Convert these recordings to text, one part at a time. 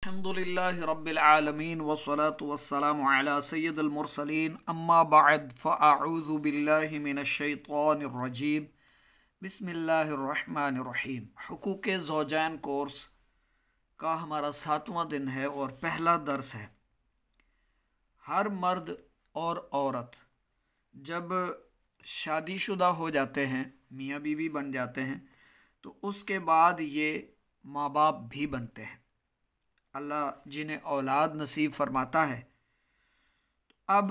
अल्हम्दुलिल्लाहि रब्बिल आलमीन वस्सलातु वस्सलामु अला सय्यिदिल मुरसलीन अम्मा बअद फ़अऊज़ु बिल्लाहि मिनश शैतानिर रजीम बिस्मिल्लाहिर रहमानिर रहीम। हुकूक़े ज़ौजैन कोर्स का हमारा 7वां दिन है और पहला दर्स है। हर मर्द और औरत जब शादीशुदा हो जाते हैं, मियाँ बीवी बन जाते हैं, तो उसके बाद ये माँ बाप भी बनते हैं। अल्लाह जिन्हें औलाद नसीब फरमाता है। अब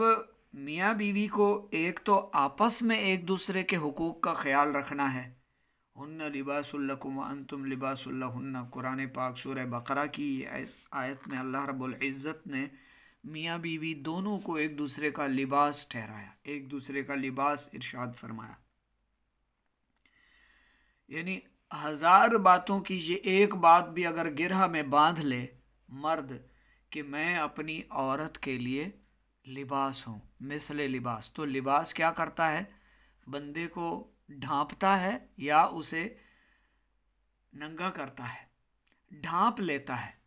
मियाँ बीवी को एक तो आपस में एक दूसरे के हुकूक का ख्याल रखना है। हुन्ना लिबासुल लकुम व अंतुम लिबासुल लहुन्ना, कुरान पाक सूरह बकरा की आयत में अल्लाह रब्बुल इज़्ज़त ने मियाँ बीवी दोनों को एक दूसरे का लिबास ठहराया, एक दूसरे का लिबास इरशाद फरमाया। यानी 1000 बातों की ये एक बात भी अगर गिरह में बांध ले मर्द कि मैं अपनी औरत के लिए लिबास हूँ, मिसले लिबास, तो लिबास क्या करता है? बंदे को ढांपता है या उसे नंगा करता है, ढांप लेता है।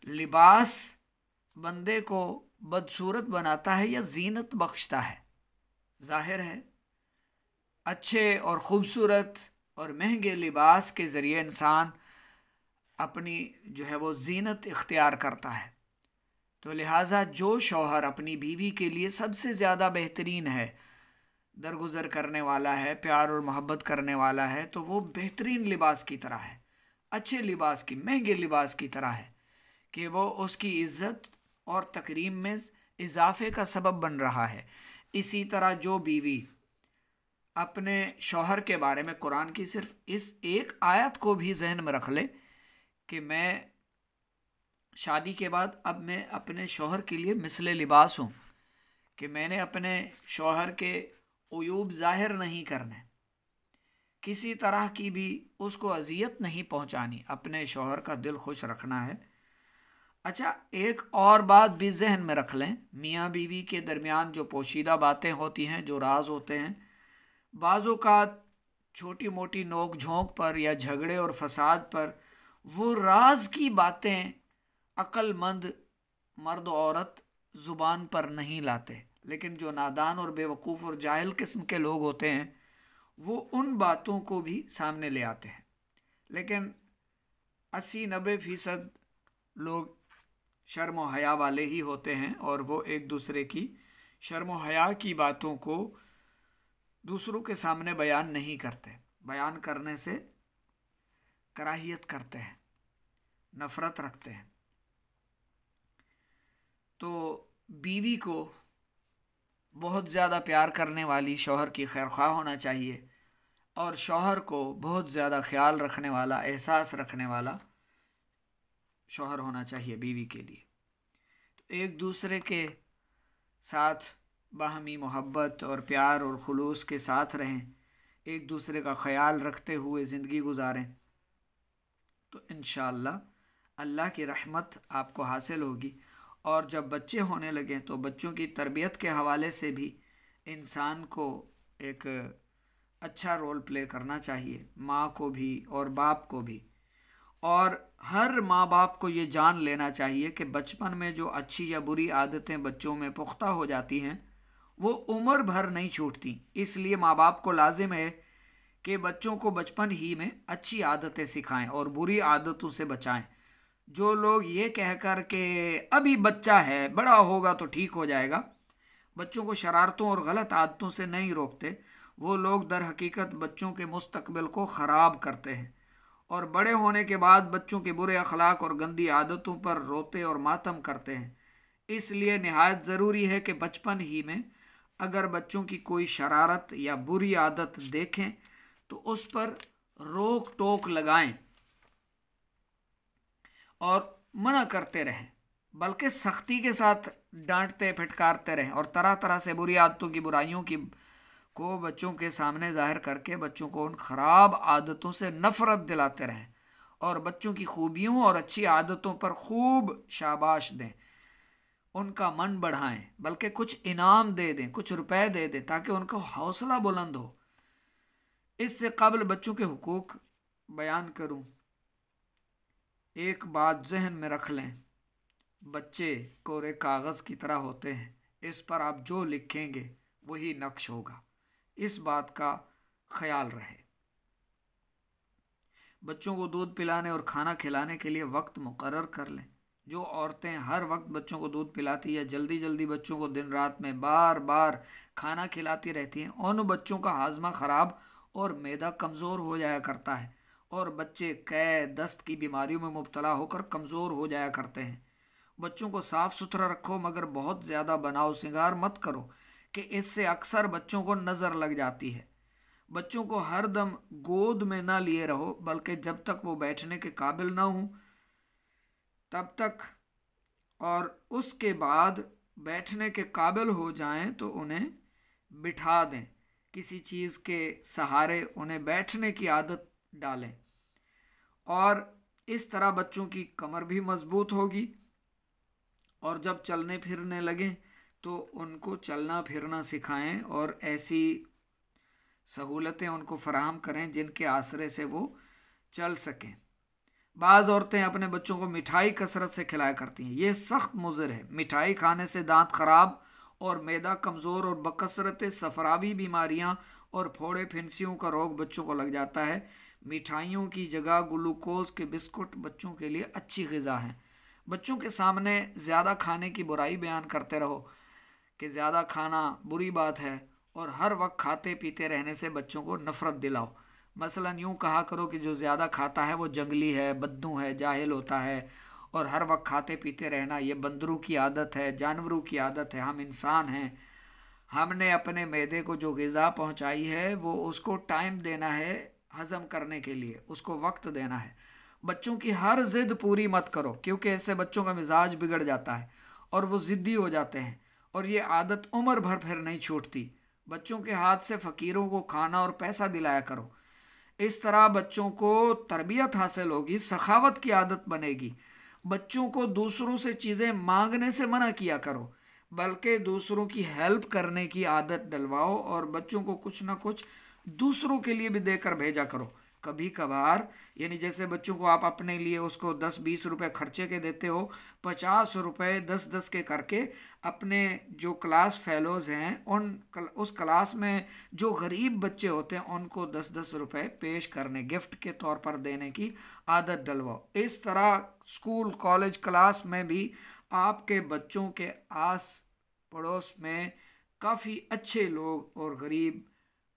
लिबास बंदे को बदसूरत बनाता है या जीनत बख्शता है। जाहिर है अच्छे और ख़ूबसूरत और महंगे लिबास के ज़रिए इंसान अपनी जो है वो जीनत इख्तियार करता है। तो लिहाजा जो शौहर अपनी बीवी के लिए सबसे ज़्यादा बेहतरीन है, दरगुजर करने वाला है, प्यार और मोहब्बत करने वाला है, तो वो बेहतरीन लिबास की तरह है, अच्छे लिबास की, महंगे लिबास की तरह है कि वो उसकी इज़्ज़त और तकरीम में इजाफे का सबब बन रहा है। इसी तरह जो बीवी अपने शौहर के बारे में कुरान की सिर्फ इस एक आयत को भी जहन में रख ले कि मैं शादी के बाद अब मैं अपने शौहर के लिए मिसले लिबास हूँ, कि मैंने अपने शौहर के उयूब ज़ाहिर नहीं करने, किसी तरह की भी उसको अजियत नहीं पहुँचानी, अपने शौहर का दिल खुश रखना है। अच्छा, एक और बात भी जहन में रख लें, मियाँ बीवी के दरमियान जो पोशीदा बातें होती हैं, जो राज होते हैं, बाज़ों का छोटी मोटी नोक झोंक पर या झगड़े और फसाद पर वो राज की बातें अक्लमंद मर्द औरत ज़ुबान पर नहीं लाते, लेकिन जो नादान और बेवकूफ़ और जाहिल किस्म के लोग होते हैं वो उन बातों को भी सामने ले आते हैं। लेकिन 80-90% लोग शर्म व हया वाले ही होते हैं और वो एक दूसरे की शर्म व हया की बातों को दूसरों के सामने बयान नहीं करते। बयान करने से कराहियत करते हैं, नफ़रत रखते हैं। तो बीवी को बहुत ज़्यादा प्यार करने वाली शौहर की खैरख्वाह होना चाहिए और शौहर को बहुत ज़्यादा ख्याल रखने वाला, एहसास रखने वाला शौहर होना चाहिए बीवी के लिए। तो एक दूसरे के साथ बाहमी मोहब्बत और प्यार और खुलूस के साथ रहें, एक दूसरे का ख्याल रखते हुए ज़िंदगी गुजारें, तो इंशाअल्लाह अल्लाह की रहमत आपको हासिल होगी। और जब बच्चे होने लगें तो बच्चों की तरबियत के हवाले से भी इंसान को एक अच्छा रोल प्ले करना चाहिए, माँ को भी और बाप को भी। और हर माँ बाप को ये जान लेना चाहिए कि बचपन में जो अच्छी या बुरी आदतें बच्चों में पुख्ता हो जाती हैं वो उम्र भर नहीं छूटती। इसलिए माँ बाप को लाजिम है कि बच्चों को बचपन ही में अच्छी आदतें सिखाएं और बुरी आदतों से बचाएं। जो लोग ये कहकर के अभी बच्चा है, बड़ा होगा तो ठीक हो जाएगा, बच्चों को शरारतों और गलत आदतों से नहीं रोकते, वो लोग दर हकीकत बच्चों के मुस्तकबिल को ख़राब करते हैं और बड़े होने के बाद बच्चों के बुरे अखलाक और गंदी आदतों पर रोते और मातम करते हैं। इसलिए निहायत ज़रूरी है कि बचपन ही में अगर बच्चों की कोई शरारत या बुरी आदत देखें तो उस पर रोक टोक लगाएं और मना करते रहें, बल्कि सख्ती के साथ डांटते फटकारते रहें और तरह तरह से बुरी आदतों की, बुराइयों की को बच्चों के सामने जाहिर करके बच्चों को उन ख़राब आदतों से नफ़रत दिलाते रहें और बच्चों की खूबियों और अच्छी आदतों पर खूब शाबाश दें, उनका मन बढ़ाएं, बल्कि कुछ इनाम दे दें, कुछ रुपए दे दें ताकि उनका हौसला बुलंद हो। इससे कबल बच्चों के हुकूक बयान करूं, एक बात जहन में रख लें बच्चे कोरे कागज़ की तरह होते हैं, इस पर आप जो लिखेंगे वही नक्श होगा। इस बात का ख्याल रहे। बच्चों को दूध पिलाने और खाना खिलाने के लिए वक्त मुकर्रर कर लें। जो औरतें हर वक्त बच्चों को दूध पिलाती या जल्दी जल्दी बच्चों को दिन रात में बार बार खाना खिलाती रहती हैं, उन बच्चों का हाजमा ख़राब और मैदा कमज़ोर हो जाया करता है और बच्चे कै दस्त की बीमारियों में मुब्तला होकर कमज़ोर हो जाया करते हैं। बच्चों को साफ़ सुथरा रखो, मगर बहुत ज़्यादा बनाव सिंगार मत करो कि इससे अक्सर बच्चों को नज़र लग जाती है। बच्चों को हर दम गोद में ना लिए रहो, बल्कि जब तक वो बैठने के काबिल ना हो तब तक, और उसके बाद बैठने के काबिल हो जाएं तो उन्हें बिठा दें। किसी चीज़ के सहारे उन्हें बैठने की आदत डालें और इस तरह बच्चों की कमर भी मजबूत होगी और जब चलने फिरने लगें तो उनको चलना फिरना सिखाएं और ऐसी सहूलतें उनको फराहम करें जिनके आसरे से वो चल सकें। बाज़ औरतें अपने बच्चों को मिठाई कसरत से खिलाया करती हैं। ये सख्त मुज़र है। मिठाई खाने से दांत ख़राब और मैदा कमज़ोर और बकसरत सफरावी बीमारियां और फोड़े फिंसियों का रोग बच्चों को लग जाता है। मिठाइयों की जगह ग्लूकोज के बिस्कुट बच्चों के लिए अच्छी ग़िज़ा हैं। बच्चों के सामने ज़्यादा खाने की बुराई बयान करते रहो कि ज़्यादा खाना बुरी बात है और हर वक्त खाते पीते रहने से बच्चों को नफ़रत दिलाओ। मसलन यूँ कहा करो कि जो ज़्यादा खाता है वो जंगली है, बद्दू है, जाहिल होता है, और हर वक्त खाते पीते रहना ये बंदरों की आदत है, जानवरों की आदत है। हम इंसान हैं, हमने अपने मैदे को जो ग़िज़ा पहुँचाई है वो उसको टाइम देना है हज़म करने के लिए, उसको वक्त देना है। बच्चों की हर ज़िद पूरी मत करो, क्योंकि इससे बच्चों का मिजाज बिगड़ जाता है और वो ज़िद्दी हो जाते हैं और ये आदत उम्र भर फिर नहीं छूटती। बच्चों के हाथ से फ़कीरों को खाना और पैसा दिलाया करो। इस तरह बच्चों को तरबियत हासिल होगी, सखावत की आदत बनेगी। बच्चों को दूसरों से चीज़ें मांगने से मना किया करो, बल्कि दूसरों की हेल्प करने की आदत डलवाओ और बच्चों को कुछ ना कुछ दूसरों के लिए भी देकर भेजा करो। कभी कभार, यानी जैसे बच्चों को आप अपने लिए उसको 10-20 रुपए खर्चे के देते हो, 50 रुपए 10-10 के करके अपने जो क्लास फेलोज़ हैं उस क्लास में जो गरीब बच्चे होते हैं उनको 10-10 रुपए पेश करने, गिफ्ट के तौर पर देने की आदत डलवाओ। इस तरह स्कूल कॉलेज क्लास में भी आपके बच्चों के आस पड़ोस में काफ़ी अच्छे लोग और गरीब,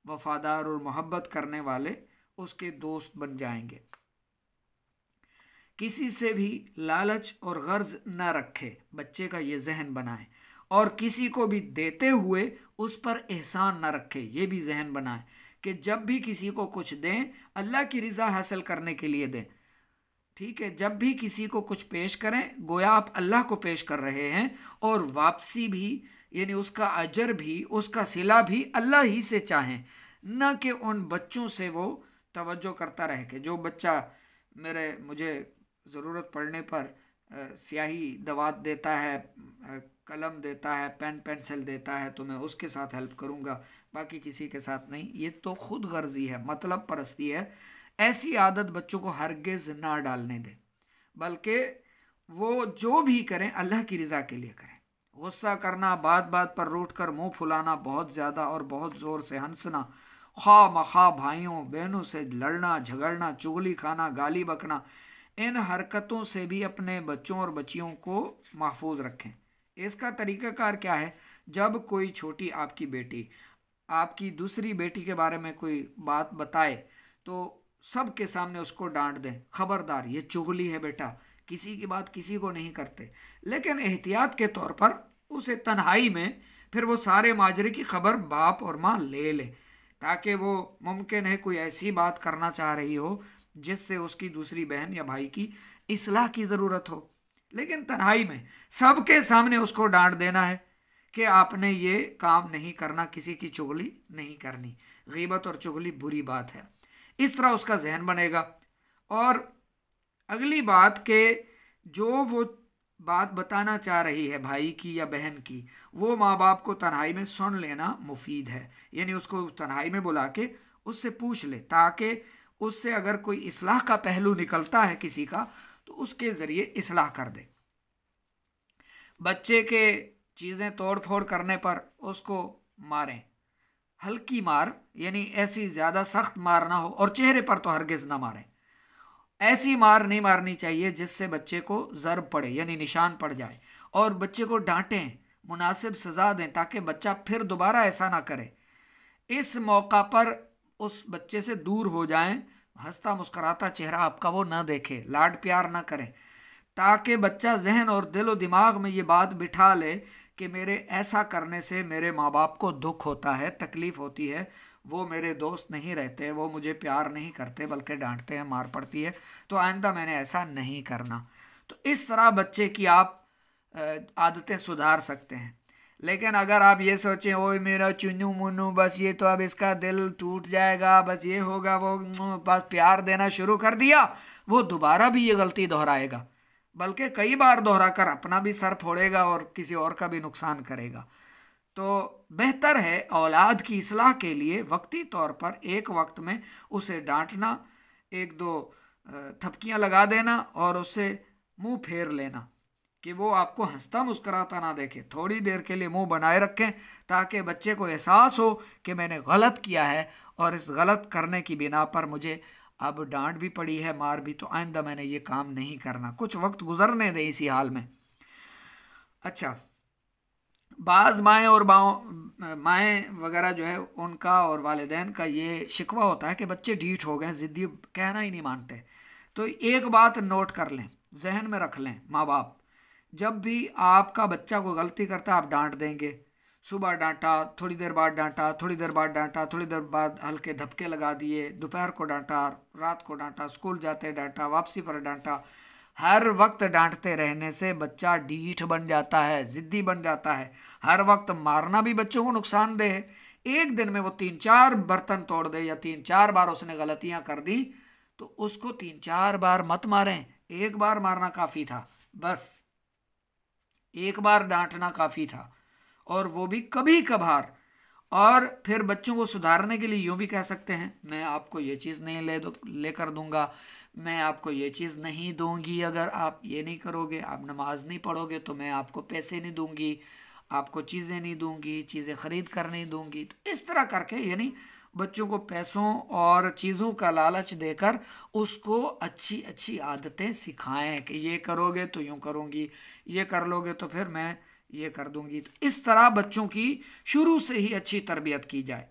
वफादार और मोहब्बत करने वाले उसके दोस्त बन जाएंगे। किसी से भी लालच और गर्ज न रखे, बच्चे का ये जहन बनाए, और किसी को भी देते हुए उस पर एहसान न रखे, ये भी जहन बनाए कि जब भी किसी को कुछ दें अल्लाह की रज़ा हासिल करने के लिए दें। ठीक है, जब भी किसी को कुछ पेश करें गोया आप अल्लाह को पेश कर रहे हैं, और वापसी भी यानी उसका अजर भी, उसका सिला भी अल्लाह ही से चाहें, न कि उन बच्चों से वो तवज्जो करता रहे कि जो बच्चा मुझे ज़रूरत पड़ने पर स्याही दवात देता है, कलम देता है, पेन पेंसिल देता है, तो मैं उसके साथ हेल्प करूँगा, बाकी किसी के साथ नहीं। ये तो खुद गर्जी है, मतलब परस्ती है। ऐसी आदत बच्चों को हरगिज़ ना डालने दें, बल्कि वो जो भी करें अल्लाह की रज़ा के लिए करें। गुस्सा करना, बात बात पर रूठ कर मुँह फुलाना, बहुत ज़्यादा और बहुत ज़ोर से हंसना, खा मखा भाइयों बहनों से लड़ना झगड़ना, चुगली खाना, गाली बकना, इन हरकतों से भी अपने बच्चों और बच्चियों को महफूज रखें। इसका तरीक़ाकार क्या है? जब कोई छोटी आपकी बेटी आपकी दूसरी बेटी के बारे में कोई बात बताए तो सब के सामने उसको डांट दें, खबरदार ये चुगली है बेटा, किसी की बात किसी को नहीं करते, लेकिन एहतियात के तौर पर उसे तन्हाई में फिर वो सारे माजरे की खबर बाप और माँ ले ले, ताकि वो मुमकिन है कोई ऐसी बात करना चाह रही हो जिससे उसकी दूसरी बहन या भाई की इस्लाह की ज़रूरत हो, लेकिन तन्हाई में सबके सामने उसको डांट देना है कि आपने ये काम नहीं करना, किसी की चुगली नहीं करनी। गीबत और चुगली बुरी बात है। इस तरह उसका जहन बनेगा। और अगली बात के जो वो बात बताना चाह रही है भाई की या बहन की, वो माँ बाप को तन्हाई में सुन लेना मुफीद है, यानी उसको तन्हाई में बुला के उससे पूछ ले, ताकि उससे अगर कोई इस्लाह का पहलू निकलता है किसी का तो उसके ज़रिए इस्लाह कर दे। बच्चे के चीज़ें तोड़ फोड़ करने पर उसको मारें, हल्की मार, यानी ऐसी ज़्यादा सख्त मार ना हो, और चेहरे पर तो हरगिज़ ना मारें। ऐसी मार नहीं मारनी चाहिए जिससे बच्चे को ज़र्ब पड़े, यानी निशान पड़ जाए। और बच्चे को डांटें, मुनासिब सज़ा दें ताकि बच्चा फिर दोबारा ऐसा ना करे। इस मौका पर उस बच्चे से दूर हो जाएं, हंसता मुस्कुराता चेहरा आपका वो ना देखे, लाड प्यार ना करें, ताकि बच्चा जहन और दिल और दिमाग में ये बात बिठा ले कि मेरे ऐसा करने से मेरे माँ बाप को दुख होता है, तकलीफ़ होती है, वो मेरे दोस्त नहीं रहते, वो मुझे प्यार नहीं करते बल्कि डांटते हैं, मार पड़ती है, तो आइंदा मैंने ऐसा नहीं करना। तो इस तरह बच्चे की आप आदतें सुधार सकते हैं। लेकिन अगर आप ये सोचें ओए मेरा चुन्नू मुन्नू, बस ये तो अब इसका दिल टूट जाएगा, बस ये होगा वो, बस प्यार देना शुरू कर दिया, वो दोबारा भी ये गलती दोहराएगा, बल्कि कई बार दोहरा कर अपना भी सर फोड़ेगा और किसी और का भी नुकसान करेगा। तो बेहतर है औलाद की इस्लाह के लिए वक्ती तौर पर एक वक्त में उसे डांटना, एक दो थपकियां लगा देना और उससे मुंह फेर लेना कि वो आपको हंसता मुस्कुराता ना देखे। थोड़ी देर के लिए मुंह बनाए रखें ताकि बच्चे को एहसास हो कि मैंने गलत किया है और इस गलत करने की बिना पर मुझे अब डांट भी पड़ी है, मार भी, तो आइंदा मैंने ये काम नहीं करना। कुछ वक्त गुजरने दें इसी हाल में। अच्छा, बाज़ माएँ और माएँ वगैरह जो है उनका और वालिदैन का ये शिकवा होता है कि बच्चे ढीठ हो गए, ज़िद्दी, कहना ही नहीं मानते। तो एक बात नोट कर लें, जहन में रख लें, माँ बाप, जब भी आपका बच्चा कोई गलती करता है आप डांट देंगे। सुबह डांटा, थोड़ी देर बाद डांटा, थोड़ी देर बाद डांटा, थोड़ी देर बाद हल्के धक्के लगा दिए, दोपहर को डांटा, रात को डांटा, स्कूल जाते डांटा, वापसी पर डांटा। हर वक्त डांटते रहने से बच्चा ढीठ बन जाता है, ज़िद्दी बन जाता है। हर वक्त मारना भी बच्चों को नुकसानदेह है। एक दिन में वो 3-4 बर्तन तोड़ दे या 3-4 बार उसने गलतियां कर दी तो उसको 3-4 बार मत मारें, एक बार मारना काफ़ी था, बस एक बार डांटना काफ़ी था, और वो भी कभी कभार। और फिर बच्चों को सुधारने के लिए यूँ भी कह सकते हैं, मैं आपको ये चीज़ नहीं लेकर दूंगा, मैं आपको ये चीज़ नहीं दूंगी, अगर आप ये नहीं करोगे, आप नमाज नहीं पढ़ोगे तो मैं आपको पैसे नहीं दूंगी, आपको चीज़ें नहीं दूंगी, चीज़ें ख़रीद कर नहीं दूंगी। तो इस तरह करके यानी बच्चों को पैसों और चीज़ों का लालच देकर उसको अच्छी अच्छी आदतें सिखाएं कि ये करोगे तो यूँ करूँगी, ये कर लोगे तो फिर मैं ये कर दूंगी। तो इस तरह बच्चों की शुरू से ही अच्छी तरबियत की जाए।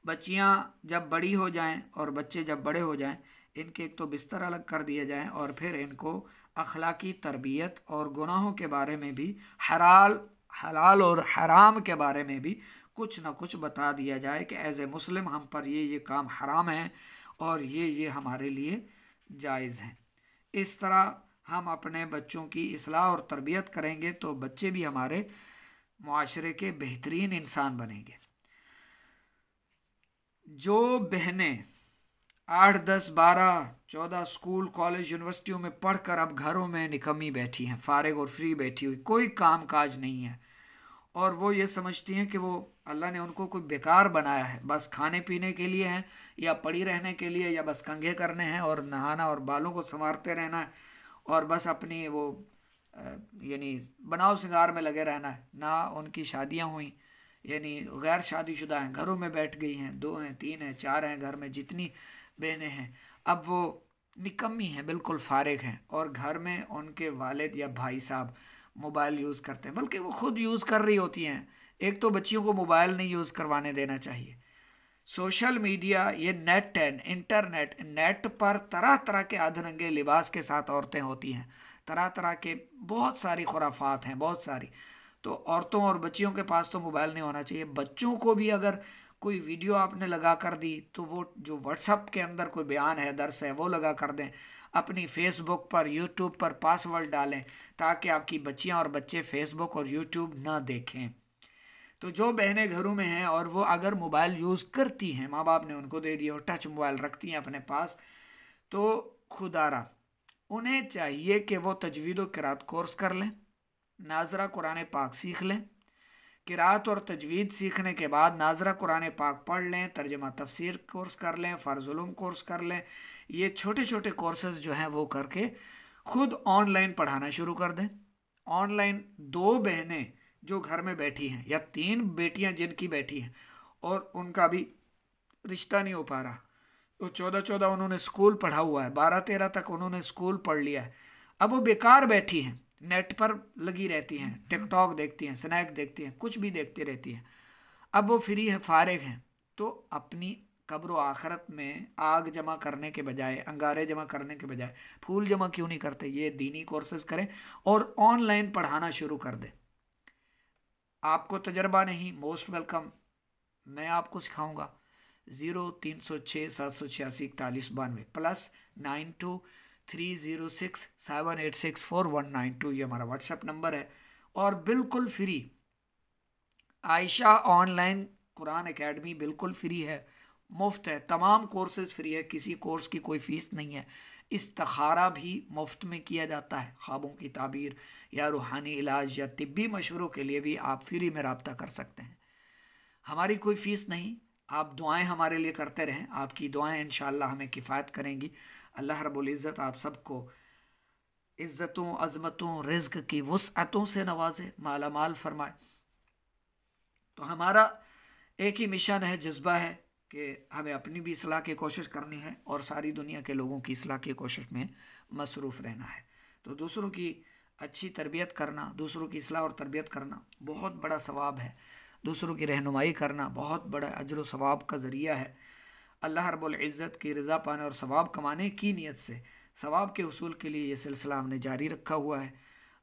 बच्चियां जब बड़ी हो जाएं और बच्चे जब बड़े हो जाएं, इनके एक तो बिस्तर अलग कर दिए जाएं और फिर इनको अखलाकी तरबियत और गुनाहों के बारे में भी, हलाल और हराम के बारे में भी कुछ ना कुछ बता दिया जाए कि एज ए मुस्लिम हम पर ये काम हराम है और ये हमारे लिए जायज़ है। इस तरह हम अपने बच्चों की इस्लाह और तरबियत करेंगे तो बच्चे भी हमारे मुआशरे के बेहतरीन इंसान बनेंगे। जो बहनें 8, 10, 12, 14 स्कूल, कॉलेज, यूनिवर्सिटियों में पढ़कर अब घरों में निकम्मी बैठी हैं, फारिग और फ्री बैठी हुई, कोई काम काज नहीं है, और वो ये समझती हैं कि वो अल्लाह ने उनको कोई बेकार बनाया है, बस खाने पीने के लिए हैं या पड़ी रहने के लिए या बस कंघे करने हैं और नहाना और बालों को संवारते रहना है और बस अपनी वो यानी बनाव सिंगार में लगे रहना है। ना उनकी शादियां हुई, यानी गैर शादीशुदा हैं, घरों में बैठ गई हैं, 2 हैं, 3 हैं, 4 हैं, घर में जितनी बहनें हैं, अब वो निकम्मी हैं, बिल्कुल फारिग हैं, और घर में उनके वालिद या भाई साहब मोबाइल यूज़ करते हैं, बल्कि वो खुद यूज़ कर रही होती हैं। एक तो बच्चियों को मोबाइल नहीं यूज़ करवाने देना चाहिए। सोशल मीडिया, ये नेट है, इंटरनेट, नेट पर तरह तरह के अधरंगे लिबास के साथ औरतें होती हैं, तरह तरह के बहुत सारी खुराफात हैं, बहुत सारी। तो औरतों और बच्चियों के पास तो मोबाइल नहीं होना चाहिए। बच्चों को भी अगर कोई वीडियो आपने लगा कर दी तो वो जो व्हाट्सएप के अंदर कोई बयान है, दर्स है, वो लगा कर दें। अपनी फेसबुक पर, यूट्यूब पर पासवर्ड डालें ताकि आपकी बच्चियां और बच्चे फेसबुक और यूट्यूब ना देखें। तो जो बहनें घरों में हैं और वो अगर मोबाइल यूज़ करती हैं, माँ बाप ने उनको दे दिया और टच मोबाइल रखती हैं अपने पास, तो खुदारा उन्हें चाहिए कि वो तजवीद व क़िरात कोर्स कर लें, नाजरा कुरान पाक सीख लें, क़िरात और तजवीद सीखने के बाद नाजरा कुरान पाक पढ़ लें, तर्जमा तफसीर कोर्स कर लें, फ़र्ज़ उलूम कोर्स कर लें। ये छोटे छोटे कोर्सेज़ जो हैं वो करके ख़ुद ऑनलाइन पढ़ाना शुरू कर दें ऑनलाइन 2 बहनें जो घर में बैठी हैं या 3 बेटियां जिनकी बैठी हैं और उनका भी रिश्ता नहीं हो पा रहा, तो 14-14 उन्होंने स्कूल पढ़ा हुआ है, 12-13 तक उन्होंने स्कूल पढ़ लिया है, अब वो बेकार बैठी हैं, नेट पर लगी रहती हैं, टिकटॉक देखती हैं, स्नैक देखती हैं, कुछ भी देखती रहती हैं, अब वो फ्री है, फारिग हैं, तो अपनी कब्र व आखिरत में आग जमा करने के बजाय, अंगारे जमा करने के बजाय फूल जमा क्यों नहीं करते? ये दीनी कोर्सेज करें और ऑनलाइन पढ़ाना शुरू कर दें। आपको तजर्बा नहीं, मोस्ट वेलकम, मैं आपको सिखाऊंगा। 0306-786-4192 +923067864192 ये हमारा व्हाट्सएप नंबर है और बिल्कुल free. Ayesha online Quran academy बिल्कुल फ्री है, मुफ्त है, तमाम कोर्सेज फ्री है, किसी कोर्स की कोई फ़ीस नहीं है। इस्तिखारा भी मुफ्त में किया जाता है, ख्वाबों की ताबीर या रूहानी इलाज या तिब्बी मशवरों के लिए भी आप फ्री में रब्ता कर सकते हैं, हमारी कोई फ़ीस नहीं। आप दुआएं हमारे लिए करते रहें, आपकी दुआएं इंशाअल्लाह हमें किफ़ायत करेंगी। अल्लाह रब्बुल इज़्ज़त आप सबको इज़्ज़तों, अज़मतों, रिज़्क़ की वुसअतों से नवाजे, माला माल फरमाए। तो हमारा एक ही मिशन है, जज्बा है कि हमें अपनी भी इस्लाह की कोशिश करनी है और सारी दुनिया के लोगों की इस्लाह की कोशिश में मसरूफ़ रहना है। तो दूसरों की अच्छी तरबियत करना, दूसरों की इस्लाह और तरबियत करना बहुत बड़ा सवाब है, दूसरों की रहनुमाई करना बहुत बड़ा अजर व सवाब का ज़रिया है। अल्लाह रब्बुल इज़्ज़त की रज़ा पाने और सवाब कमाने की नीयत से सवाब के हुसूल के लिए ये सिलसिला हमने जारी रखा हुआ है।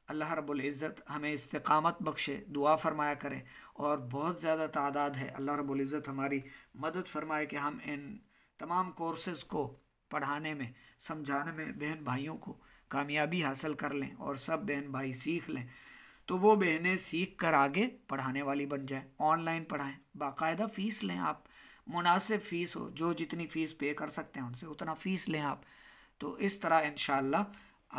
अल्लाह रब्बुल इज़्ज़त हमें इस्तिक़ामत बख्शे, दुआ फरमाया करें, और बहुत ज़्यादा तादाद है, अल्लाह रब्बुल इज़्ज़त हमारी मदद फरमाए कि हम इन तमाम कोर्सेज़ को पढ़ाने में, समझाने में बहन भाइयों को कामयाबी हासिल कर लें और सब बहन भाई सीख लें, तो वो बहनें सीख कर आगे पढ़ाने वाली बन जाएं। ऑनलाइन पढ़ाएं, बाकायदा फ़ीस लें आप, मुनासिब फ़ीस हो, जो जितनी फ़ीस पे कर सकते हैं उनसे उतना फ़ीस लें आप। तो इस तरह इंशाअल्लाह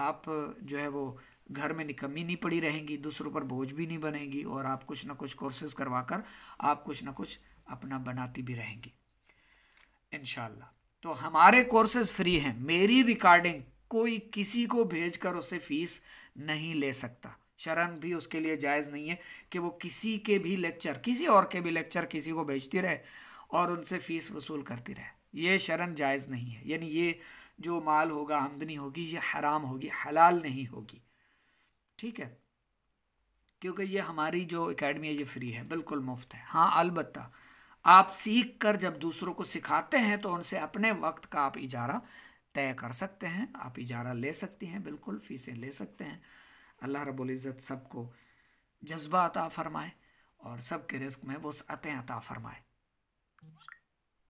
आप जो है वो घर में निकम्मी नहीं पड़ी रहेंगी, दूसरों पर बोझ भी नहीं बनेंगी, और आप कुछ ना कुछ कोर्सेज करवा कर आप कुछ ना कुछ अपना बनाती भी रहेंगी इंशाअल्लाह। तो हमारे कोर्सेज फ्री हैं, मेरी रिकॉर्डिंग कोई किसी को भेजकर उससे फ़ीस नहीं ले सकता, शरन भी उसके लिए जायज़ नहीं है कि वो किसी के भी लेक्चर, किसी और के भी लेक्चर किसी को भेजती रहे और उनसे फ़ीस वसूल करती रहे, ये शरन जायज़ नहीं है। यानी ये जो माल होगा, आमदनी होगी, ये हराम होगी, हलाल नहीं होगी, ठीक है, क्योंकि ये हमारी जो एकेडमी है ये फ्री है, बिल्कुल मुफ्त है। हाँ, अलबत्ता आप सीख कर जब दूसरों को सिखाते हैं तो उनसे अपने वक्त का आप इजारा तय कर सकते हैं, आप इजारा ले सकती हैं, बिल्कुल फ़ीसें ले सकते हैं। अल्लाह रब्बुल इज़्ज़त सबको जज्बा अता फ़रमाए और सबके रिज़्क़ में वुसअतें अता फ़रमाए।